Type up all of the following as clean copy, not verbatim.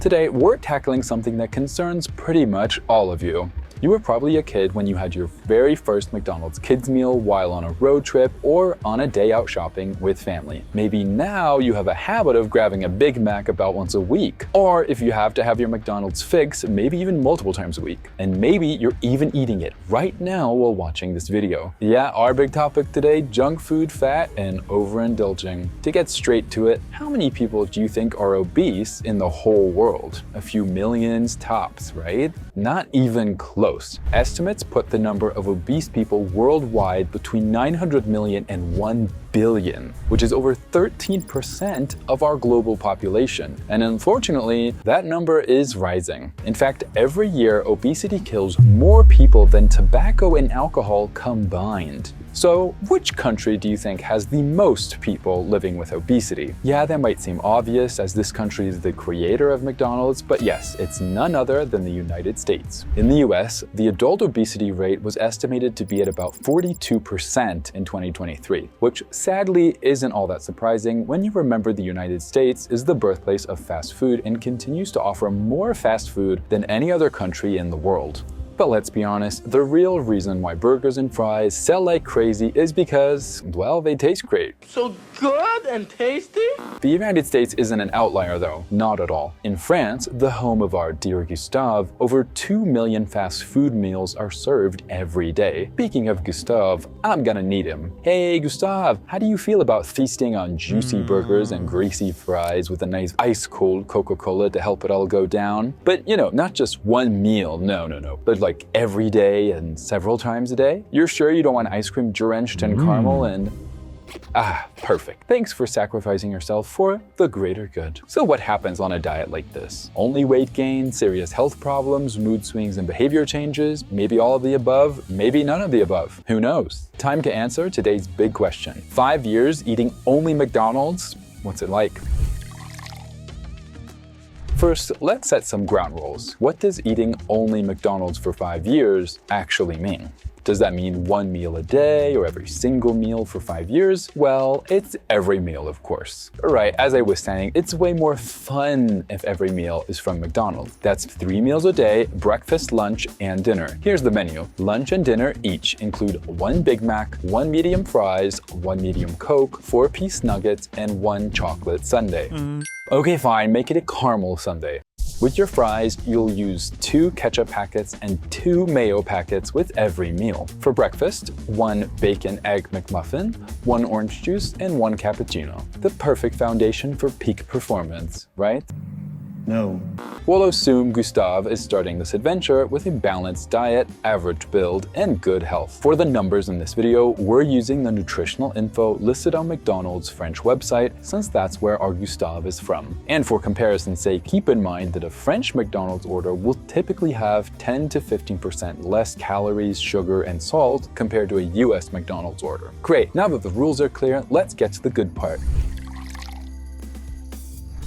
Today, we're tackling something that concerns pretty much all of you. You were probably a kid when you had your very first McDonald's kids meal while on a road trip or on a day out shopping with family. Maybe now you have a habit of grabbing a Big Mac about once a week. Or if you have to have your McDonald's fix, maybe even multiple times a week. And maybe you're even eating it right now while watching this video. Yeah, our big topic today, junk food, fat, and overindulging. To get straight to it, how many people do you think are obese in the whole world? A few millions tops, right? Not even close. Estimates put the number of obese people worldwide between 900 million and 1 billion, which is over 13% of our global population. And unfortunately, that number is rising. In fact, every year, obesity kills more people than tobacco and alcohol combined. So, which country do you think has the most people living with obesity? Yeah, that might seem obvious as this country is the creator of McDonald's, but yes, it's none other than the United States. In the US, the adult obesity rate was estimated to be at about 42% in 2023, which sadly isn't all that surprising when you remember the United States is the birthplace of fast food and continues to offer more fast food than any other country in the world. But let's be honest, the real reason why burgers and fries sell like crazy is because, well, they taste great. So good and tasty? The United States isn't an outlier though, not at all. In France, the home of our dear Gustave, over 2 million fast food meals are served every day. Speaking of Gustave, I'm gonna need him. Hey Gustave, how do you feel about feasting on juicy burgers and greasy fries with a nice ice-cold Coca-Cola to help it all go down? But you know, not just one meal, no, but like every day and several times a day? You're sure you don't want ice cream drenched in caramel and... Ah, perfect. Thanks for sacrificing yourself for the greater good. So what happens on a diet like this? Only weight gain, serious health problems, mood swings and behavior changes, maybe all of the above, maybe none of the above. Who knows? Time to answer today's big question. 5 years eating only McDonald's? What's it like? First, let's set some ground rules. What does eating only McDonald's for 5 years actually mean? Does that mean one meal a day or every single meal for 5 years? Well, it's every meal, of course. Right, as I was saying, it's way more fun if every meal is from McDonald's. That's 3 meals a day, breakfast, lunch, and dinner. Here's the menu. Lunch and dinner each include 1 Big Mac, 1 medium fries, 1 medium Coke, 4-piece nuggets, and 1 chocolate sundae. Okay, fine, make it a caramel sundae. With your fries, you'll use 2 ketchup packets and 2 mayo packets with every meal. For breakfast, 1 bacon egg McMuffin, 1 orange juice, and 1 cappuccino. The perfect foundation for peak performance, right? No. We'll assume Gustave is starting this adventure with a balanced diet, average build, and good health. For the numbers in this video, we're using the nutritional info listed on McDonald's French website since that's where our Gustave is from. And for comparison's sake, keep in mind that a French McDonald's order will typically have 10 to 15% less calories, sugar, and salt compared to a US McDonald's order. Great, now that the rules are clear, let's get to the good part.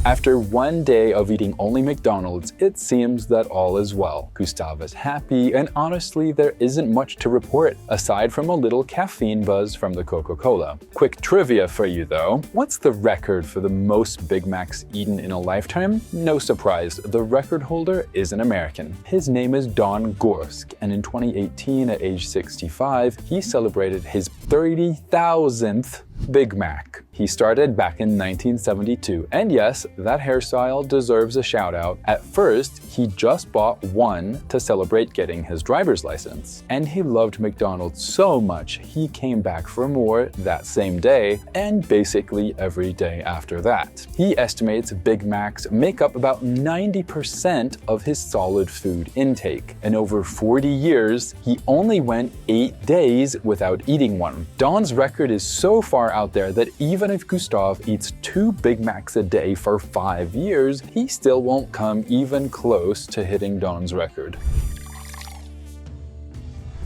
After 1 day of eating only McDonald's, it seems that all is well. Gustave is happy, and honestly, there isn't much to report, aside from a little caffeine buzz from the Coca-Cola. Quick trivia for you though. What's the record for the most Big Macs eaten in a lifetime? No surprise, the record holder is an American. His name is Don Gorsk, and in 2018, at age 65, he celebrated his 30,000th Big Mac. He started back in 1972, and yes, that hairstyle deserves a shout out. At first, he just bought one to celebrate getting his driver's license. And he loved McDonald's so much, he came back for more that same day, and basically every day after that. He estimates Big Macs make up about 90% of his solid food intake. In over 40 years, he only went 8 days without eating one. Don's record is so far out there that even if Gustave eats 2 Big Macs a day for 5 years, he still won't come even close to hitting Don's record.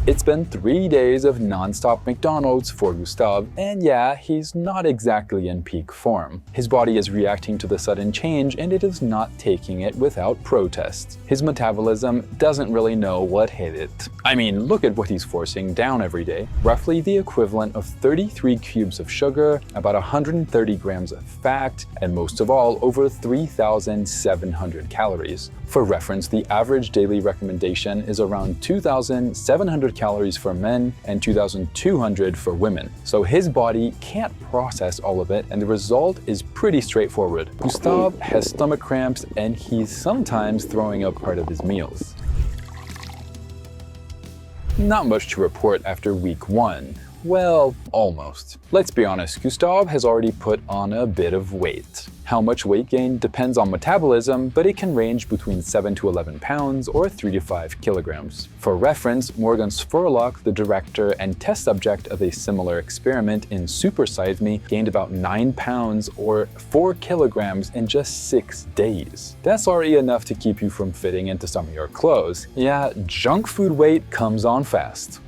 It's been 3 days of non-stop McDonald's for Gustave, and yeah, he's not exactly in peak form. His body is reacting to the sudden change and it is not taking it without protest. His metabolism doesn't really know what hit it. I mean, look at what he's forcing down every day. Roughly the equivalent of 33 cubes of sugar, about 130 grams of fat, and most of all, over 3,700 calories. For reference, the average daily recommendation is around 2,700 calories for men and 2,200 for women. So his body can't process all of it, and the result is pretty straightforward. Gustave has stomach cramps and he's sometimes throwing up part of his meals. Not much to report after week 1. Well, almost. Let's be honest, Gustave has already put on a bit of weight. How much weight gain depends on metabolism, but it can range between 7 to 11 pounds or 3 to 5 kilograms. For reference, Morgan Spurlock, the director and test subject of a similar experiment in Super Size Me, gained about 9 pounds or 4 kilograms in just 6 days. That's already enough to keep you from fitting into some of your clothes. Yeah, junk food weight comes on fast.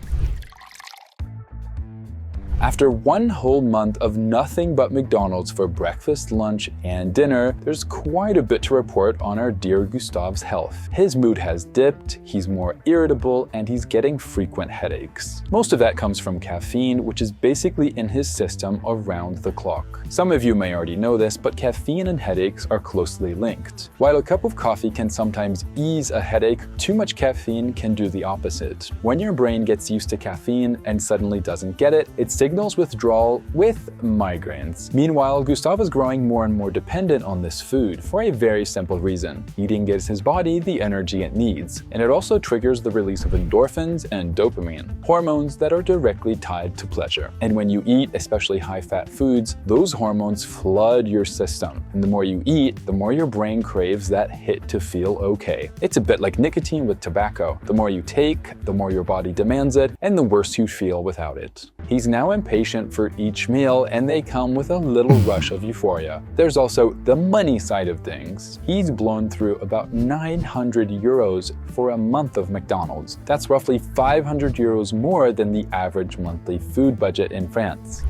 After 1 whole month of nothing but McDonald's for breakfast, lunch, and dinner, there's quite a bit to report on our dear Gustave's health. His mood has dipped, he's more irritable, and he's getting frequent headaches. Most of that comes from caffeine, which is basically in his system around the clock. Some of you may already know this, but caffeine and headaches are closely linked. While a cup of coffee can sometimes ease a headache, too much caffeine can do the opposite. When your brain gets used to caffeine and suddenly doesn't get it, it signals withdrawal with migraines. Meanwhile, Gustave is growing more and more dependent on this food for a very simple reason. Eating gives his body the energy it needs, and it also triggers the release of endorphins and dopamine, hormones that are directly tied to pleasure. And when you eat, especially high-fat foods, those hormones flood your system. And the more you eat, the more your brain craves that hit to feel okay. It's a bit like nicotine with tobacco. The more you take, the more your body demands it, and the worse you feel without it. He's now impatient for each meal, and they come with a little rush of euphoria. There's also the money side of things. He's blown through about 900 euros for a month of McDonald's. That's roughly 500 euros more than the average monthly food budget in France.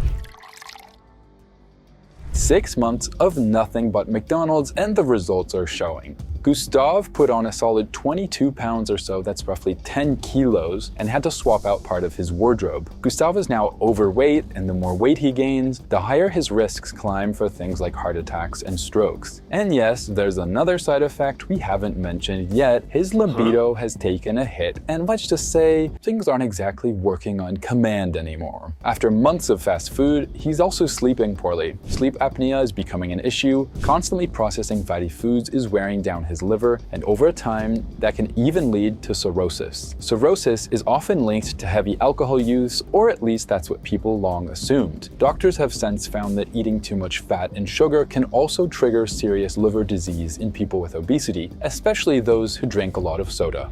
6 months of nothing but McDonald's, and the results are showing. Gustave put on a solid 22 pounds or so, that's roughly 10 kilos, and had to swap out part of his wardrobe. Gustave is now overweight, and the more weight he gains, the higher his risks climb for things like heart attacks and strokes. And yes, there's another side effect we haven't mentioned yet. His libido has taken a hit, and let's just say, things aren't exactly working on command anymore. After months of fast food, he's also sleeping poorly. Sleep apnea is becoming an issue. Constantly processing fatty foods is wearing down his liver, and over time, that can even lead to cirrhosis. Cirrhosis is often linked to heavy alcohol use, or at least that's what people long assumed. Doctors have since found that eating too much fat and sugar can also trigger serious liver disease in people with obesity, especially those who drink a lot of soda.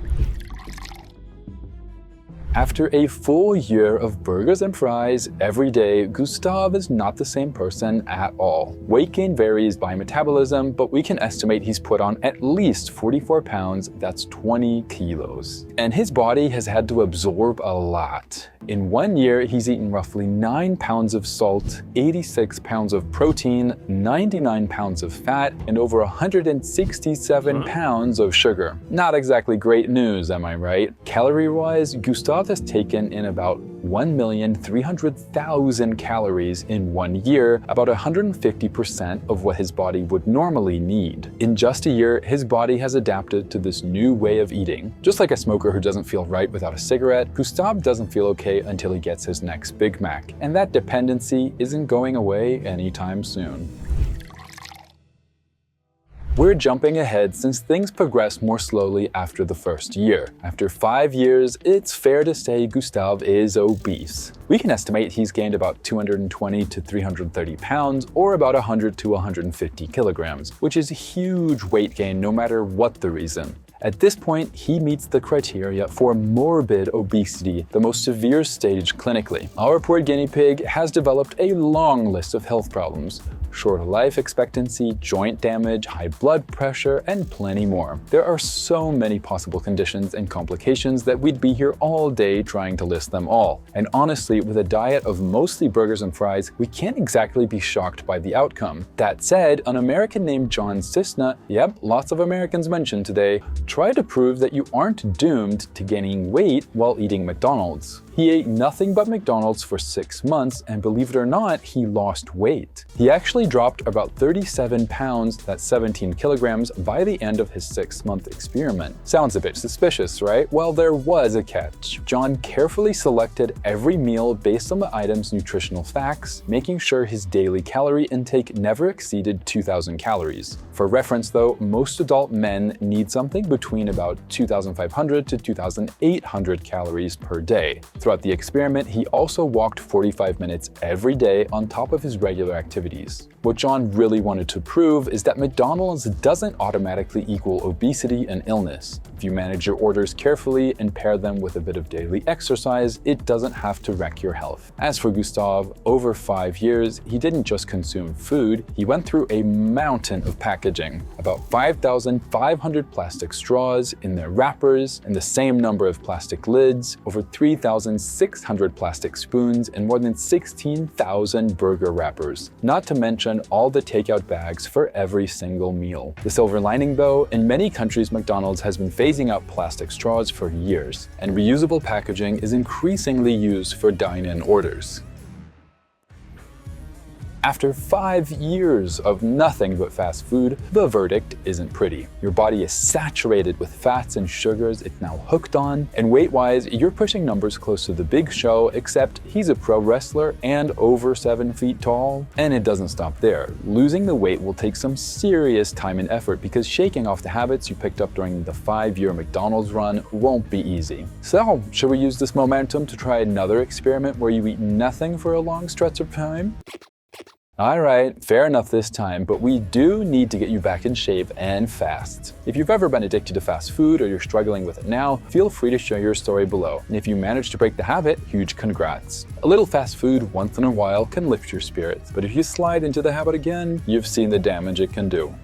After a full year of burgers and fries every day, Gustave is not the same person at all. Weight gain varies by metabolism, but we can estimate he's put on at least 44 pounds, that's 20 kilos. And his body has had to absorb a lot. In 1 year, he's eaten roughly 9 pounds of salt, 86 pounds of protein, 99 pounds of fat, and over 167 pounds of sugar. Not exactly great news, am I right? Calorie-wise, Gustave has taken in about 1,300,000 calories in 1 year, about 150% of what his body would normally need. In just a year, his body has adapted to this new way of eating. Just like a smoker who doesn't feel right without a cigarette, Gustave doesn't feel okay until he gets his next Big Mac, and that dependency isn't going away anytime soon. We're jumping ahead since things progress more slowly after the first year. After 5 years, it's fair to say Gustave is obese. We can estimate he's gained about 220 to 330 pounds, or about 100 to 150 kilograms, which is huge weight gain no matter what the reason. At this point, he meets the criteria for morbid obesity, the most severe stage clinically. Our poor guinea pig has developed a long list of health problems: short life expectancy, joint damage, high blood pressure, and plenty more. There are so many possible conditions and complications that we'd be here all day trying to list them all. And honestly, with a diet of mostly burgers and fries, we can't exactly be shocked by the outcome. That said, an American named John Cisna, yep, lots of Americans mentioned today, tried to prove that you aren't doomed to gaining weight while eating McDonald's. He ate nothing but McDonald's for 6 months, and believe it or not, he lost weight. He actually dropped about 37 pounds, that's 17 kilograms, by the end of his 6-month experiment. Sounds a bit suspicious, right? Well, there was a catch. John carefully selected every meal based on the item's nutritional facts, making sure his daily calorie intake never exceeded 2,000 calories. For reference though, most adult men need something between about 2,500 to 2,800 calories per day. Throughout the experiment, he also walked 45 minutes every day on top of his regular activities. What John really wanted to prove is that McDonald's doesn't automatically equal obesity and illness. If you manage your orders carefully and pair them with a bit of daily exercise, it doesn't have to wreck your health. As for Gustave, over 5 years, he didn't just consume food, he went through a mountain of packaging. About 5,500 plastic straws in their wrappers, and the same number of plastic lids, over 3,600 plastic spoons, and more than 16,000 burger wrappers. Not to mention all the takeout bags for every single meal. The silver lining though, in many countries McDonald's has been phasing out plastic straws for years, and reusable packaging is increasingly used for dine-in orders. After 5 years of nothing but fast food, the verdict isn't pretty. Your body is saturated with fats and sugars it's now hooked on, and weight-wise, you're pushing numbers close to the Big Show, except he's a pro wrestler and over 7 feet tall. And it doesn't stop there. Losing the weight will take some serious time and effort because shaking off the habits you picked up during the 5-year McDonald's run won't be easy. So, should we use this momentum to try another experiment where you eat nothing for a long stretch of time? Alright, fair enough this time, but we do need to get you back in shape and fast. If you've ever been addicted to fast food or you're struggling with it now, feel free to share your story below. And if you manage to break the habit, huge congrats. A little fast food once in a while can lift your spirits, but if you slide into the habit again, you've seen the damage it can do.